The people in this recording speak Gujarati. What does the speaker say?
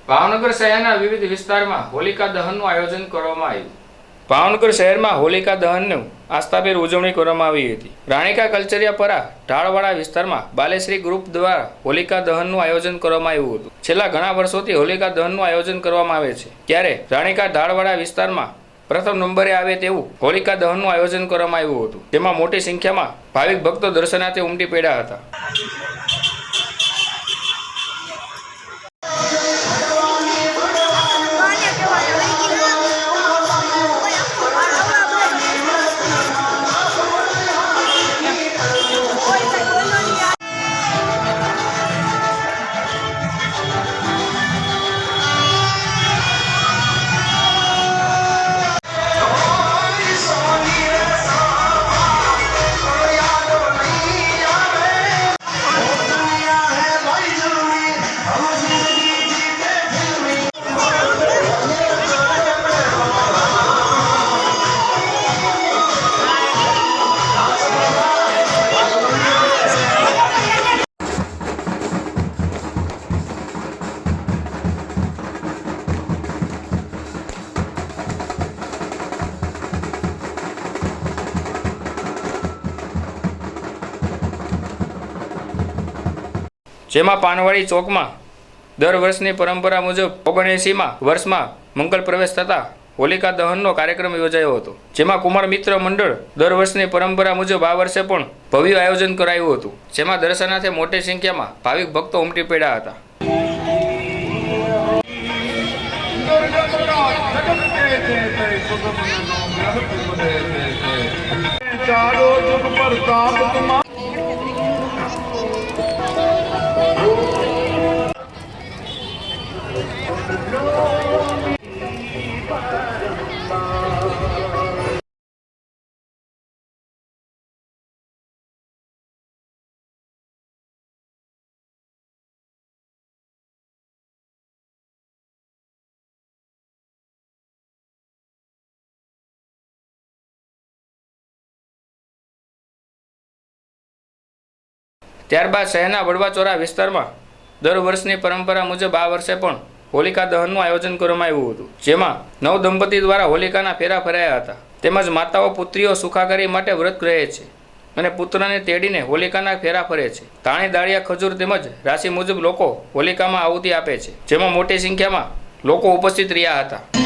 ભાવનગર શહેરના વિવિધ વિસ્તારમાં હોલિકા દહનનું આયોજન કરવામાં આવ્યું। ભાવનગર શહેરમાં હોલિકા દહનનું આસ્થાભેર ઉજવણી કરવામાં આવી હતી। રાણીકા કલ્ચરિયાપરા ઢાળવાડા વિસ્તારમાં બાલેશ્રી ગ્રુપ દ્વારા હોલિકા દહનનું આયોજન કરવામાં આવ્યું હતું। છેલ્લા ઘણા વર્ષોથી હોલિકા દહનનું આયોજન કરવામાં આવે છે, ત્યારે રાણીકા ઢાળવાડા વિસ્તારમાં પ્રથમ નંબરે આવે તેવું હોલિકા દહનનું આયોજન કરવામાં આવ્યું હતું, જેમાં મોટી સંખ્યામાં ભાવિક ભક્તો દર્શનાર્થે ઉમટી પડ્યા હતા। જેમાં પાનવાડી ચોકમાં દર વર્ષની પરંપરા મુજબ 79માં વર્ષમાં મંગલ પ્રવેશ થતા હોલિકા દહનનો કાર્યક્રમ યોજાયો હતો, જેમાં કુમાર મિત્ર મંડળ દર વર્ષની પરંપરા મુજબ આ વર્ષે પણ ભવ્ય આયોજન કરાયું હતું, જેમાં દર્શનાર્થે મોટી સંખ્યામાં ભાવિક ભક્તો ઉમટી પડ્યા હતા। ત્યારબાદ શહેરના વડવાચોરા વિસ્તારમાં દર વર્ષની પરંપરા મુજબ આ વર્ષે પણ હોલિકા દહનનું આયોજન કરવામાં આવ્યું હતું, જેમાં નવ દંપતી દ્વારા હોલિકાના ફેરા ફરાયા હતા, તેમજ માતાઓ પુત્રીઓ સુખાકારી માટે વ્રત રહે છે અને પુત્રને તેડીને હોલિકાના ફેરા ફરે છે। ધાણી દાળિયા ખજૂર તેમજ રાશિ મુજબ લોકો હોલિકામાં આહુતિ આપે છે, જેમાં મોટી સંખ્યામાં લોકો ઉપસ્થિત રહ્યા હતા।